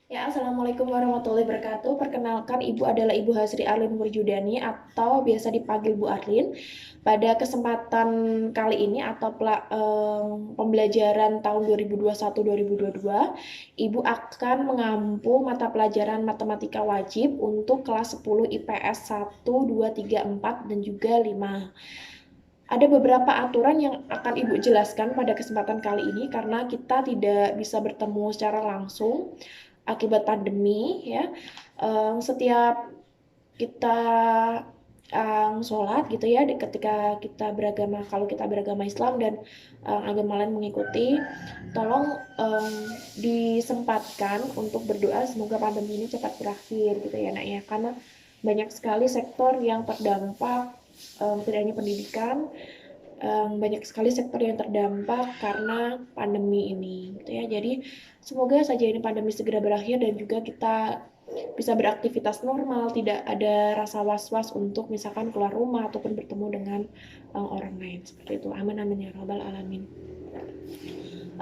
Ya, Assalamualaikum warahmatullahi wabarakatuh. Perkenalkan, Ibu adalah Ibu Hasri Arlin Murjudani atau biasa dipanggil Bu Arlin. Pada kesempatan kali ini atau pembelajaran tahun 2021-2022, Ibu akan mengampu mata pelajaran matematika wajib untuk kelas 10 IPS 1, 2, 3, 4, dan juga 5. Ada beberapa aturan yang akan Ibu jelaskan pada kesempatan kali ini karena kita tidak bisa bertemu secara langsung akibat pandemi ya. Setiap kita sholat gitu ya, ketika kita beragama, kalau kita beragama Islam dan agama lain mengikuti, tolong disempatkan untuk berdoa semoga pandemi ini cepat berakhir gitu ya nak ya, karena banyak sekali sektor yang terdampak, tidak hanya pendidikan, banyak sekali sektor yang terdampak karena pandemi ini gitu ya. Jadi semoga saja ini pandemi segera berakhir dan juga kita bisa beraktivitas normal, tidak ada rasa was-was untuk misalkan keluar rumah ataupun bertemu dengan orang lain seperti itu. Amin amin ya rabbal alamin.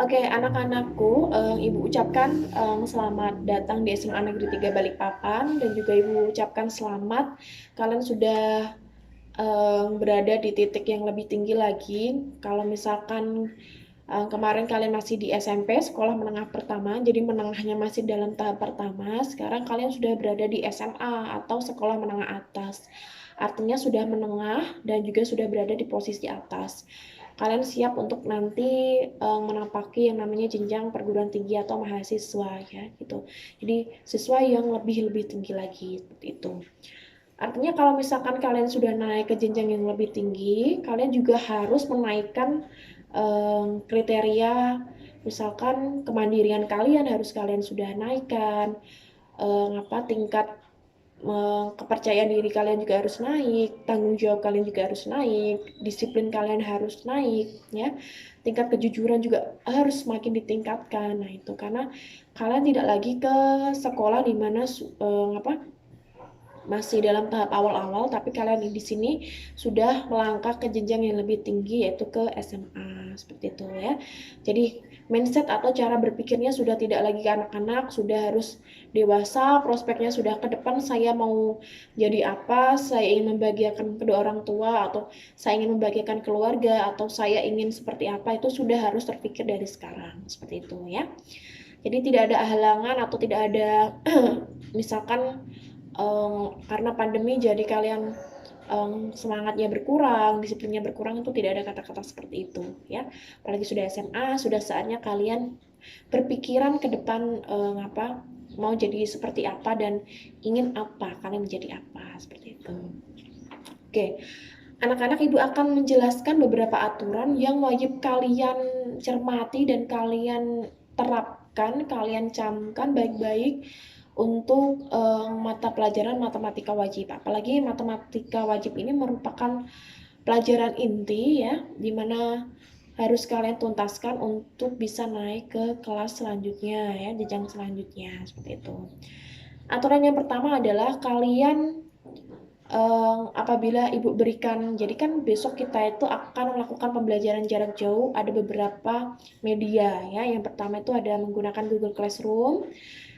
Oke, anak-anakku, Ibu ucapkan selamat datang di SMA Negeri 3 Balikpapan dan juga Ibu ucapkan selamat kalian sudah berada di titik yang lebih tinggi lagi. Kalau misalkan kemarin kalian masih di SMP, sekolah menengah pertama, jadi menengahnya masih dalam tahap pertama. Sekarang kalian sudah berada di SMA atau sekolah menengah atas. Artinya sudah menengah dan juga sudah berada di posisi atas. Kalian siap untuk nanti menapaki yang namanya jenjang perguruan tinggi atau mahasiswa ya gitu. Jadi siswa yang lebih tinggi lagi seperti itu. Artinya kalau misalkan kalian sudah naik ke jenjang yang lebih tinggi, kalian juga harus menaikkan kriteria, misalkan kemandirian kalian harus kalian sudah naikkan, tingkat kepercayaan diri kalian juga harus naik, tanggung jawab kalian juga harus naik, disiplin kalian harus naik, ya. Tingkat kejujuran juga harus semakin ditingkatkan. Nah, itu karena kalian tidak lagi ke sekolah di mana masih dalam tahap awal-awal, tapi kalian di sini sudah melangkah ke jenjang yang lebih tinggi yaitu ke SMA seperti itu ya. Jadi mindset atau cara berpikirnya sudah tidak lagi anak-anak, sudah harus dewasa, prospeknya sudah ke depan saya mau jadi apa, saya ingin membahagiakan kedua orang tua atau saya ingin membahagiakan keluarga atau saya ingin seperti apa, itu sudah harus terpikir dari sekarang seperti itu ya. Jadi tidak ada halangan atau tidak ada misalkan karena pandemi jadi kalian semangatnya berkurang, disiplinnya berkurang, itu tidak ada kata-kata seperti itu ya. Apalagi sudah SMA, sudah saatnya kalian berpikiran ke depan mau jadi seperti apa dan ingin apa, kalian menjadi apa seperti itu. Oke, anak-anak Ibu akan menjelaskan beberapa aturan yang wajib kalian cermati dan kalian terapkan, kalian camkan baik-baik untuk mata pelajaran matematika wajib. Apalagi matematika wajib ini merupakan pelajaran inti ya, dimana harus kalian tuntaskan untuk bisa naik ke kelas selanjutnya ya, jenjang selanjutnya seperti itu. Aturan yang pertama adalah kalian apabila Ibu berikan, jadi kan besok kita itu akan melakukan pembelajaran jarak jauh, ada beberapa media ya. Yang pertama itu ada menggunakan Google Classroom,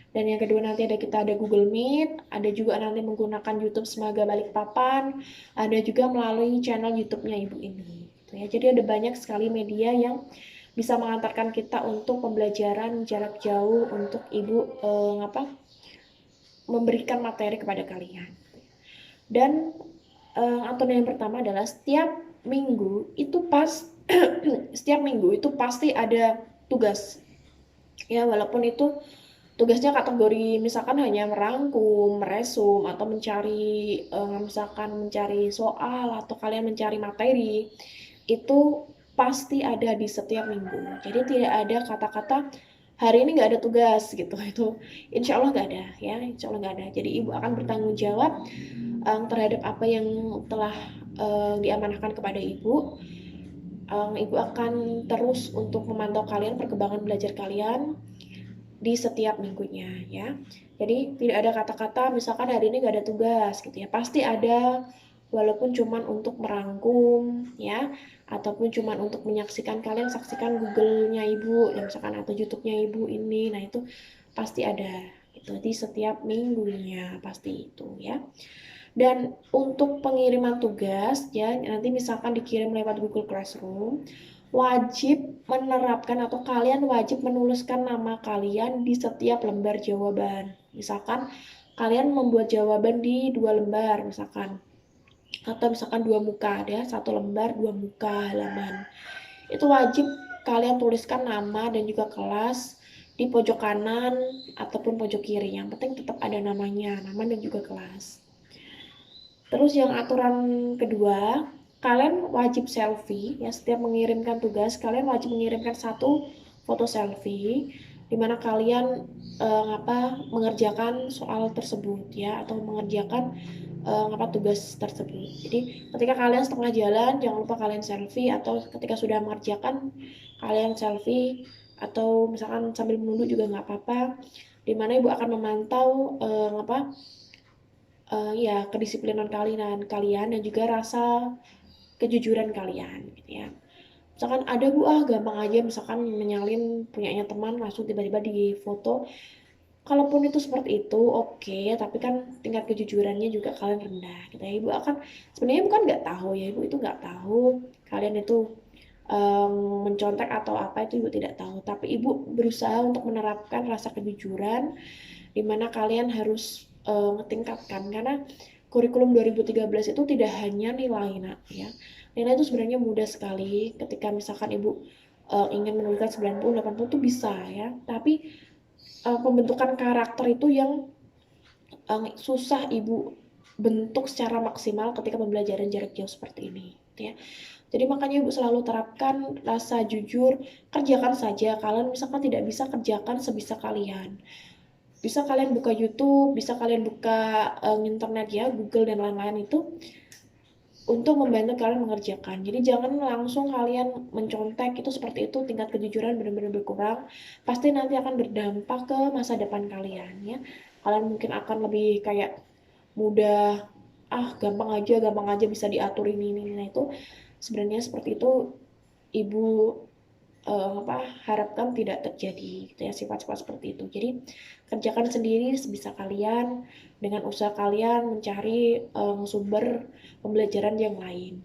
dan yang kedua nanti kita ada Google Meet, ada juga nanti menggunakan YouTube Semaga Balikpapan, ada juga melalui channel YouTube-nya Ibu ini. Gitu ya. Jadi ada banyak sekali media yang bisa mengantarkan kita untuk pembelajaran jarak jauh untuk Ibu memberikan materi kepada kalian. Dan aturan yang pertama adalah setiap minggu itu setiap minggu itu pasti ada tugas ya, walaupun itu tugasnya kategori misalkan hanya merangkum, meresum, atau mencari misalkan mencari soal atau kalian mencari materi, itu pasti ada di setiap minggu. Jadi tidak ada kata-kata hari ini nggak ada tugas gitu, itu insya Allah nggak ada ya, insya Allah nggak ada. Jadi Ibu akan bertanggung jawab terhadap apa yang telah diamanahkan kepada Ibu. Ibu akan terus untuk memantau kalian, perkembangan belajar kalian di setiap minggunya ya. Jadi tidak ada kata-kata misalkan hari ini nggak ada tugas gitu ya. Pasti ada, walaupun cuman untuk merangkum ya, ataupun cuman untuk menyaksikan, kalian saksikan Google-nya Ibu ya misalkan, atau YouTube-nya Ibu ini. Nah itu pasti ada itu di setiap minggunya pasti itu ya. Dan untuk pengiriman tugas ya, nanti misalkan dikirim lewat Google Classroom, wajib menerapkan atau kalian wajib menuliskan nama kalian di setiap lembar jawaban. Misalkan kalian membuat jawaban di 2 lembar misalkan, atau misalkan 2 muka ya, 1 lembar 2 muka halaman. Itu wajib kalian tuliskan nama dan juga kelas di pojok kanan ataupun pojok kiri. Yang penting tetap ada namanya, nama dan juga kelas. Terus yang aturan kedua, kalian wajib selfie ya, setiap mengirimkan tugas kalian wajib mengirimkan 1 foto selfie di mana kalian mengerjakan soal tersebut ya, atau mengerjakan tugas tersebut. Jadi ketika kalian setengah jalan jangan lupa kalian selfie, atau ketika sudah mengerjakan kalian selfie, atau misalkan sambil menunggu juga nggak apa-apa, dimana ibu akan memantau ya kedisiplinan kalian dan juga rasa kejujuran kalian gitu ya. Misalkan ada bu gampang aja misalkan menyalin punyanya teman langsung tiba-tiba di foto, kalaupun itu seperti itu oke, tapi kan tingkat kejujurannya juga kalian rendah gitu ya. Ibu akan sebenarnya bukan nggak tahu ya, ibu itu nggak tahu kalian itu mencontek atau apa, itu ibu tidak tahu, tapi ibu berusaha untuk menerapkan rasa kejujuran di mana kalian harus ngetingkatkan, karena kurikulum 2013 itu tidak hanya nilai nak ya. Nilai itu sebenarnya mudah sekali, ketika misalkan ibu ingin menuliskan 90 80 itu bisa ya, tapi pembentukan karakter itu yang susah ibu bentuk secara maksimal ketika pembelajaran jarak jauh seperti ini ya. Jadi makanya ibu selalu terapkan rasa jujur, kerjakan saja. Kalian misalkan tidak bisa, kerjakan sebisa kalian. Bisa kalian buka YouTube, bisa kalian buka internet ya, Google dan lain-lain itu untuk membantu kalian mengerjakan. Jadi jangan langsung kalian mencontek, itu seperti itu tingkat kejujuran benar-benar berkurang. Pasti nanti akan berdampak ke masa depan kalian ya. Kalian mungkin akan lebih kayak mudah, gampang aja bisa diatur ini. Nah itu sebenarnya seperti itu ibu harapkan tidak terjadi gitu ya, sifat-sifat seperti itu. Jadi kerjakan sendiri sebisa kalian dengan usaha kalian mencari sumber pembelajaran yang lain.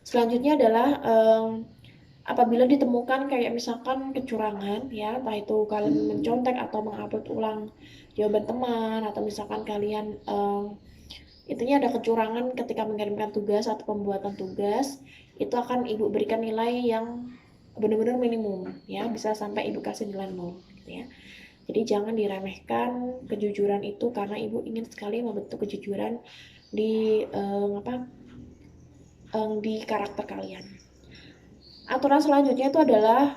Selanjutnya adalah apabila ditemukan kayak misalkan kecurangan ya, entah itu kalian mencontek atau mengupload ulang jawaban teman, atau misalkan kalian intinya ada kecurangan ketika mengirimkan tugas atau pembuatan tugas, itu akan ibu berikan nilai yang benar-benar minimum ya, bisa sampai ibu kasih nilai 0 gitu ya. Jadi jangan diremehkan kejujuran itu, karena ibu ingin sekali membentuk kejujuran di di karakter kalian. Aturan selanjutnya itu adalah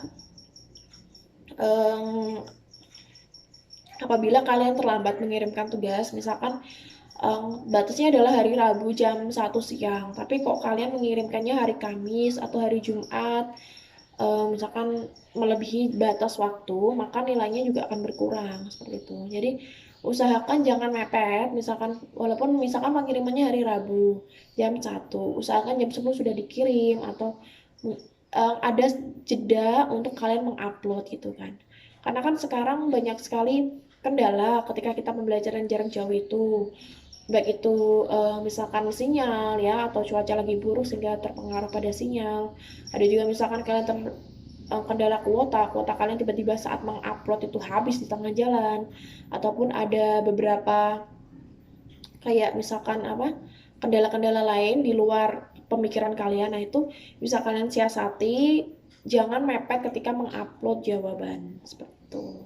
apabila kalian terlambat mengirimkan tugas, misalkan batasnya adalah hari Rabu jam 1 siang, tapi kok kalian mengirimkannya hari Kamis atau hari Jumat, misalkan melebihi batas waktu, maka nilainya juga akan berkurang seperti itu. Jadi usahakan jangan mepet, misalkan walaupun misalkan pengirimannya hari Rabu jam 1, usahakan jam 10 sudah dikirim, atau ada jeda untuk kalian mengupload gitu kan. Karena kan sekarang banyak sekali kendala ketika kita pembelajaran jarak jauh itu, baik itu misalkan sinyal ya, atau cuaca lagi buruk sehingga terpengaruh pada sinyal. Ada juga misalkan kalian kendala kuota kalian tiba-tiba saat mengupload itu habis di tengah jalan, ataupun ada beberapa kayak misalkan kendala-kendala lain di luar pemikiran kalian. Nah itu bisa kalian siasati, jangan mepet ketika mengupload jawaban seperti itu